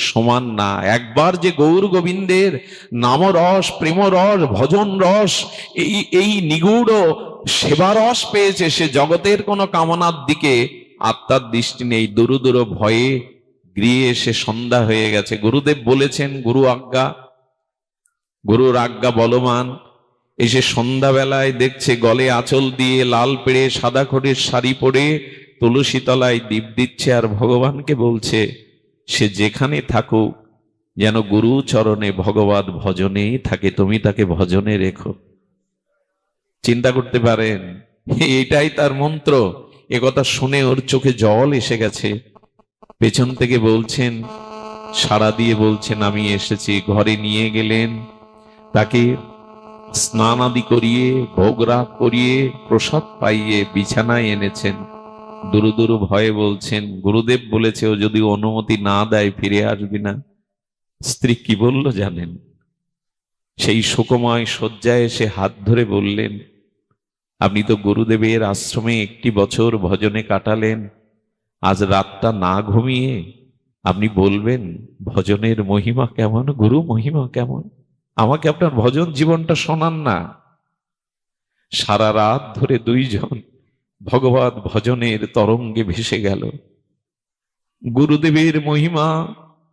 সমান না। একবার যে গৌর গোবিন্দের নামরস, প্রেমরস, ভজন রস, এই নিগূঢ় সেবারস পেয়েছে, সে জগতের কোনো কামনার দিকে আত্মার দৃষ্টি নেই। দুরু দুরু ভয়ে গৃহে এসে সন্ধ্যা হয়ে গেছে। গুরুদেব বলেছেন, গুরুর আজ্ঞা বলবান। এসে সন্ধ্যাবেলায় দেখছে গলে আঁচল দিয়ে লাল পেড়ে সাদা খড়ের শাড়ি পরে তুলসী তলায় দীপ দিচ্ছে, আর ভগবানকে বলছে সে যেখানে থাকুক যেন গুরু চরণে ভগবত ভজনেই থাকে, তুমি তাকে ভজনে রেখো। চিন্তা করতে পারেন, এটাই তার মন্ত্র। একথা শুনে ওর চোখে জল এসে গেছে। পেছন থেকে বলছেন, সাড়া দিয়ে বলছেন আমি এসেছি। ঘরে নিয়ে গেলেন, তাকে স্নান আদি করিয়ে ভোগ রাগ করিয়ে প্রসাদ পাইয়ে বিছানায় এনেছেন। দুরু দুরু ভয়ে বলছেন, গুরুদেব বলেছে ও যদি অনুমতি না দেয় ফিরে আসবি না। স্ত্রী কি বলল জানেন? সেই শোকময় শয্যায় এসে হাত ধরে বললেন, আপনি তো গুরুদেবের আশ্রমে 1 বছর ভজনে কাটালেন, আজ রাতটা না ঘুমিয়ে আপনি বলবেন ভজনের মহিমা কেমন, গুরু মহিমা কেমন? আমাকে আপনার ভজন জীবনটা শোনান না। সারা রাত ধরে দুইজন ভগবত ভজনের তরঙ্গে ভেসে গেল। গুরুদেবের মহিমা,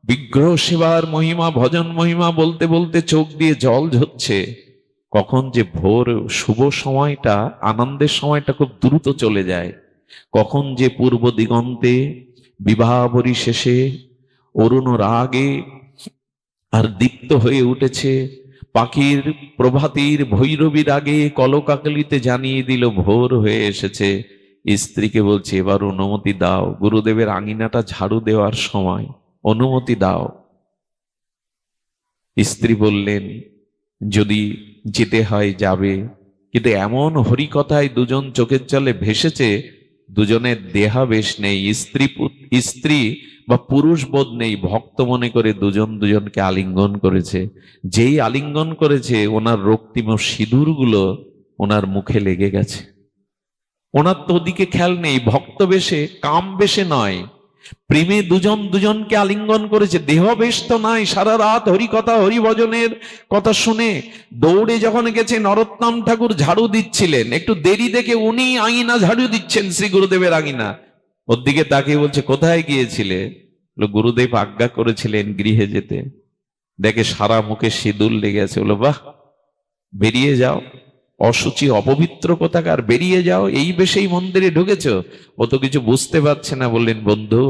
বিগ্রহ সেবার মহিমা, ভজন মহিমা বলতে বলতে চোখ দিয়ে জল ঝরছে। কখন যে ভোর শুভ সময়টা, আনন্দের সময়টা খুব দ্রুত চলে যায়। কখন যে পূর্ব দিগন্তে বিবাহাবরী শেষে অরুণ রাগে আর দীপ্ত হয়ে উঠেছে, পাখির প্রভাতীর ভৈরবীর আগে কলকাকলিতে জানিয়ে দিল ভোর হয়ে এসেছে। স্ত্রীকে বলছে এবার অনুমতি দাও, গুরুদেবের আঙিনাটা ঝাড়ু দেওয়ার সময়, অনুমতি দাও। স্ত্রী বললেন যদি যেতে হয় যাবে, কিন্তু এমন হরিকথায় দুজন চোখের জলে ভেসেছে, দুজনের দেহাবেশ নেই, স্ত্রী বা পুরুষ বোধ নেই। ভক্ত মনে করে দুজন দুজনকে আলিঙ্গন করেছে। যেই আলিঙ্গন করেছে ওনার রক্তিম সিঁদুরগুলো ওনার মুখে লেগে গেছে। ওনার তো ওদিকে খেয়াল নেই, ভক্ত বেশে কাম বেশে নয়, প্রেমে দুজন দুজনকে আলিঙ্গন করেছে। দেহ বেশ তো নাই। সারা রাত হরিকথা হরিভজনের কথা শুনে দৌড়ে যখন গেছে, নরোত্তম ঠাকুর ঝাড়ু দিচ্ছিলেন, একটু দেরি দেখে উনি আঙিনা ঝাড়ু দিচ্ছেন, শ্রী গুরুদেবের আঙিনা। ওর দিকে তাকিয়ে বলছে কোথায় গিয়েছিলে? গুরুদেব আজ্ঞা করেছিলেন গৃহে যেতে। দেখে সারা মুখে সিঁদুর লেগে আছে। বলো বাহ, বেরিয়ে যাও, অসুচি অপবিত্র কোথাকার, বেরিয়ে যাও। এই বেশেই মন্দিরে ঢুকেছ? ও তো কিছু বুঝতে পারছে না। বললেন বন্ধু,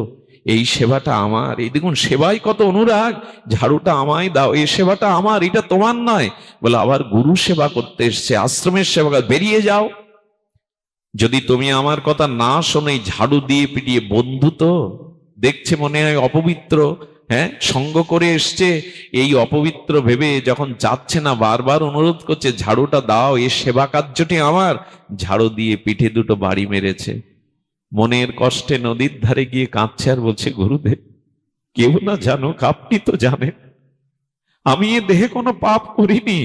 এই সেবাটা আমার। এই দেখুন সেবায় কত অনুরাগ। ঝাড়ুটা আমায় দাও, এই সেবাটা আমার, এটা তোমার নয়। বলে আবার গুরু সেবা করতে এসছে, আশ্রমের সেবা। বেরিয়ে যাও। যদি তুমি আমার কথা না শোনে ঝাড়ু দিয়ে পিটিয়ে, বন্ধু তো দেখছে মনে হয় অপবিত্র, হ্যাঁ সঙ্গ করে এসছে, এই অপবিত্র ভেবে যখন যাচ্ছে না, বারবার অনুরোধ করছে ঝাড়ুটা দাও, এই সেবা কার্যটি আমার। ঝাড়ু দিয়ে পিঠে দুটো বাড়ি মেরেছে। মনের কষ্টে নদীর ধারে গিয়ে কাঁদছে আর বলছে গুরুদেব, কেউ না জানুক, আপনি তো জানেন আমি এ দেহে কোনো পাপ করিনি।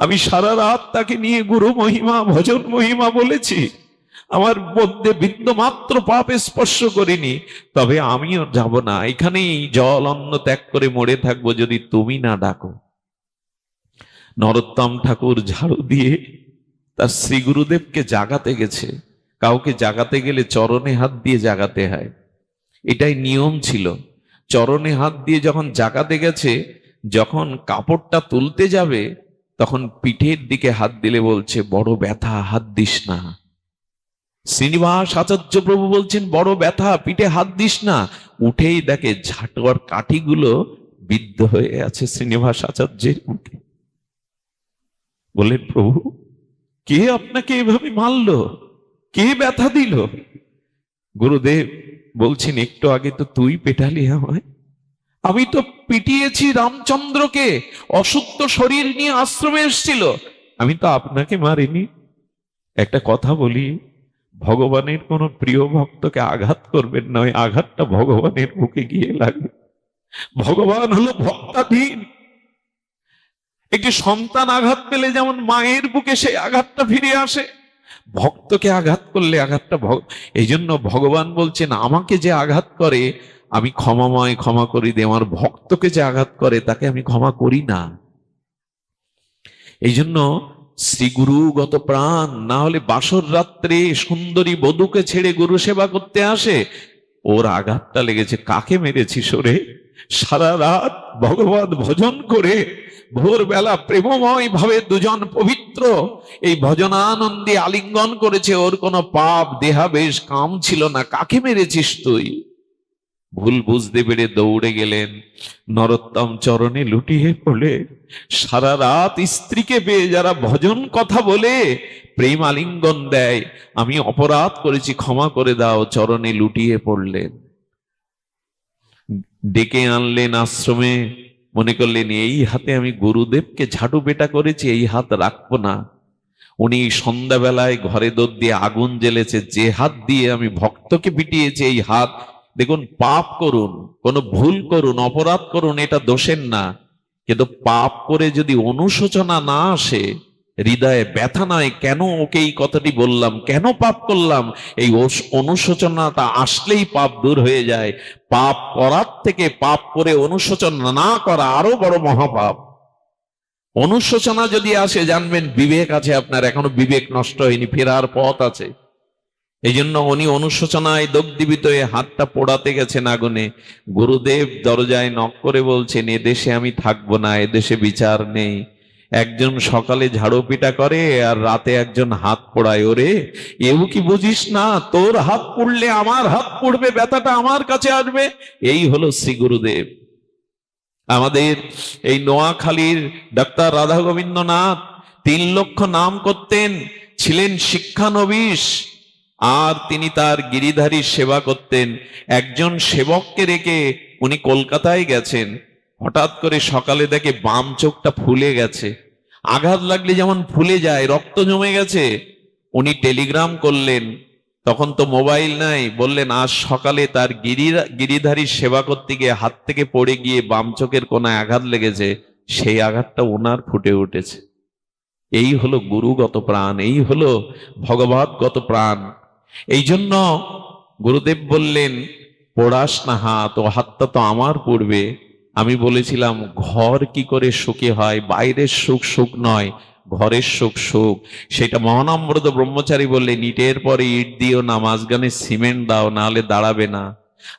আমি সারা রাত তাকে নিয়ে গুরু মহিমা ভজন মহিমা বলেছি, আমার মধ্যে বিন্দু মাত্র পাপ স্পর্শ করিনি। তবে আমিও যাব না, এখানেই জল অন্ন ত্যাগ করে মরে থাকবো যদি তুমি না ডাকো। নরোত্তম ঠাকুর ঝাড়ু দিয়ে তার শ্রী গুরুদেবকে জাগাতে গেছে। কাউকে জাগাতে গেলে চরণে হাত দিয়ে জাগাতে হয়, এটাই নিয়ম ছিল। চরণে হাত দিয়ে যখন জাগাতে গেছে, যখন কাপড়টা তুলতে যাবে তখন পিঠের দিকে হাত দিলে বলছে বড় ব্যথা, হাত দিস না। শ্রীনিবাস আচার্য প্রভু বলছেন বড় ব্যথা, পিঠে হাত দিস না। উঠেই দেখে ঝাঁটোয়ার কাঠিগুলো বিদ্ধ হয়ে আছে শ্রীনিবাস আচার্যের মুখে। বলে প্রভু, কে আপনাকে এভাবে মারলো? কে ব্যথা দিল? গুরুদেব বলছেন একটু আগে তো তুই পেটালি আমায়। আমি তো পিটিয়েছি রামচন্দ্রকে, অশুদ্ধ শরীর নিয়ে আশ্রমে এসেছিল, আমি তো আপনাকে মারিনি। একটা কথা বলি, ভগবানের কোন প্রিয় ভক্তকে আঘাত করবেন না, ওই আঘাতটা ভগবানের বুকে গিয়ে লাগে। ভগবান হলো ভক্তাধীন। একটি সন্তান আঘাত পেলে যেমন মায়ের বুকে সেই আঘাতটা ফিরে আসে, ভক্তকে আঘাত করলে আঘাতটা এই জন্য ভগবান বলছেন, আমাকে যে আঘাত করে আমি ক্ষমাময়, ক্ষমা করি দিই। আমার ভক্তকে যে আঘাত করে তাকে আমি ক্ষমা করি না। এই জন্য শ্রীগুরুগত প্রাণ, না হলে বাসর রাত্রে সুন্দরী বধূকে ছেড়ে গুরু সেবা করতে আসে। ওর আঘাতটা লেগেছে, কাকে মেরেছি সরে? সারা রাত ভগবত ভজন করে ভোরবেলা প্রেমময় ভাবে দুজন পবিত্র এই ভজনানন্দে আলিঙ্গন করেছে। ওর কোনো পাপ দেহাবেশ কাম ছিল না, কাকে মেরেছিস তুই? ভুল বুঝতে পেরে দৌড়ে গেলেন, নরোত্তম চরণে লুটিয়ে পড়ে। সারা রাত স্ত্রীকে পেয়ে যারা ভজন কথা বলে প্রেম আলিঙ্গন দেয়, আমি অপরাধ করেছি, ক্ষমা করে দাও, চরণে লুটিয়ে পড়লেন। ডেকে আনলেন আশ্রমে, মনে করলেন এই হাতে আমি গুরুদেবকে ঝাড়ু পেটা করেছি, এই হাত রাখবো না। উনি সন্ধ্যাবেলায় ঘরে দৌড় দিয়ে আগুন জ্বেলেছে, যে হাত দিয়ে আমি ভক্তকে পিটিয়েছি এই হাত। দেখুন, পাপ করুন, কোন ভুল করুন, অপরাধ করুন, এটা দোষের না, কিন্তু পাপ করে যদি অনুশোচনা না আসে, হৃদয়ে ব্যথা নয়, কেন ওকে এই কথাটি বললাম, কেন পাপ করলাম, এই অনুশোচনাটা আসলেই পাপ দূর হয়ে যায়। পাপ করার থেকে পাপ করে অনুশোচনা না করা আরো বড় মহাপাপ। অনুশোচনা যদি আসে, জানবেন বিবেক আছে আপনার, এখনো বিবেক নষ্ট হয়নি, ফেরার পথ আছে। এই জন্য উনি অনুশোচনায় দগ্ধীভূত হয়ে হাতটা পোড়াতে গেছেন আগুনে। গুরুদেব দরজায় নক করে বলছেন, এদেশে আমি থাকবো না, এদেশে বিচার নেই। একজন সকালে ঝাড়ু পিটা করে আর রাতে একজন হাত পোড়ায়। ওরে, এও কি বুঝিস না, তোর হাত পুড়লে আমার হাত পুড়বে, ব্যথাটা আমার কাছে আসবে। এই হলো শ্রী গুরুদেব। আমাদের এই নোয়াখালীর ডাক্তার রাধা গোবিন্দনাথ 3 লক্ষ নাম করতেন, ছিলেন শিক্ষানবিশ, আর তিনি তার গিরিধারী সেবা করতেন। একজন সেবককে রেখে উনি কলকাতায় গেছেন। হঠাৎ করে সকালে দেখে বাম চোখটা ফুলে গেছে, আঘাত লাগলে যেমন ফুলে যায়, রক্ত জমে গেছে। উনি টেলিগ্রাম করলেন, তখন তো মোবাইল নাই, বললেন আজ সকালে তার গিরিধারী সেবা করতে গিয়ে হাত থেকে পড়ে গিয়ে বাম চোখের কোনায় আঘাত লেগেছে, সেই আঘাতটা ওনার ফুটে উঠেছে। এই হলো গুরুগত প্রাণ, এই হলো ভগবৎগত প্রাণ। এই জন্য গুরুদেব বললেন, পোড়াস না হাত, ও হাতটা তো আমার পড়বে। আমি বলেছিলাম ঘর কি করে সুখী হয়, বাইরের সুখ সুখ নয়, ঘরের সুখ সুখ। সেটা মহানম্রত ব্রহ্মচারী বললেন, ইটের পরে ইট দিও না, মাঝখানে সিমেন্ট দাও, না হলে দাঁড়াবে না।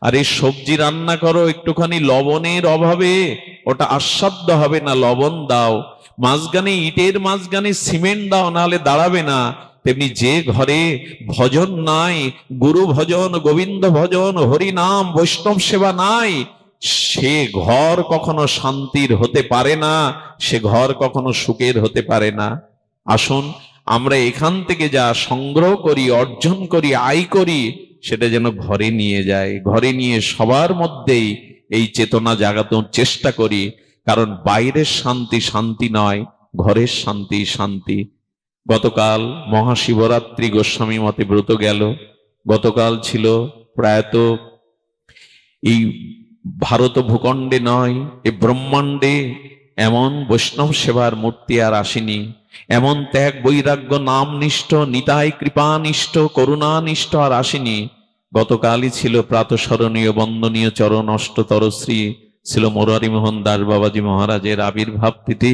আর এই সবজি রান্না করো, একটুখানি লবণের অভাবে ওটা আস্বাদ্য হবে না, লবণ দাও। মাঝখানে ইটের মাঝখানে সিমেন্ট দাও, না হলে দাঁড়াবে না। তেমনি যে ঘরে ভজন নাই, গুরু ভজন, গোবিন্দ ভজন, হরি নাম, বৈষ্ণব সেবা নাই, সে ঘর কখনো শান্তির হতে পারে না, সে ঘর কখনো সুখের হতে পারে না। আসুন আমরা এখান থেকে যা সংগ্রহ করি, অর্জন করি, আয় করি, সেটা যেন ঘরে নিয়ে যায়, ঘরে নিয়ে সবার মধ্যেই এই চেতনা জাগানোর চেষ্টা করি। কারণ বাইরের শান্তি শান্তি নয়, ঘরের শান্তি শান্তি। গতকাল মহাশিবরাত্রি, গোস্বামী মতে ব্রত গেল। গতকাল ছিল প্রায়ত এই ভারত ভূখণ্ডে নয়, এই ব্রহ্মাণ্ডে এমন বৈষ্ণব সেবার মূর্তি আর আসেনি, এমন ত্যাগ বৈরাগ্য নামনিষ্ঠ, নিতাই কৃপানিষ্ঠ, করুণানিষ্ঠ আর আসেনি। গতকালই ছিল প্রাতঃস্মরণীয় বন্দনীয় চরণ অষ্টতর শ্রী ছিল মুরারিমোহন দাস বাবাজি মহারাজের আবির্ভাব তিথি।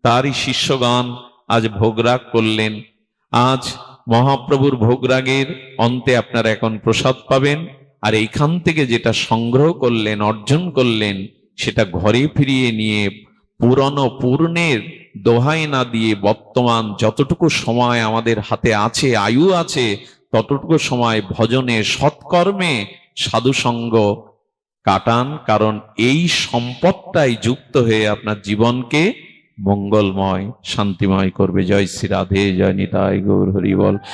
তারই শিষ্যগণ আজ ভোগরাগ করলেন। আজ মহাপ্রভুর ভোগরাগের অন্তে আপনারা এখন প্রসাদ পাবেন। আর এইখান থেকে যেটা সংগ্রহ করলেন, অর্জন করলেন, সেটা ঘরে ফিরিয়ে নিয়ে পুরনো পূর্ণের দোহাই না দিয়ে বর্তমান যতটুকু সময় আমাদের হাতে আছে, আয়ু আছে, ততটুকু সময় ভজনে, সৎকর্মে, সাধুসঙ্গ কাটান। কারণ এই সম্পদটাই যুক্ত হয়ে আপনার জীবনকে মঙ্গলময়, শান্তিময় করবে। জয় শ্রী রাধে, জয় নিতাই গৌর হরি বল।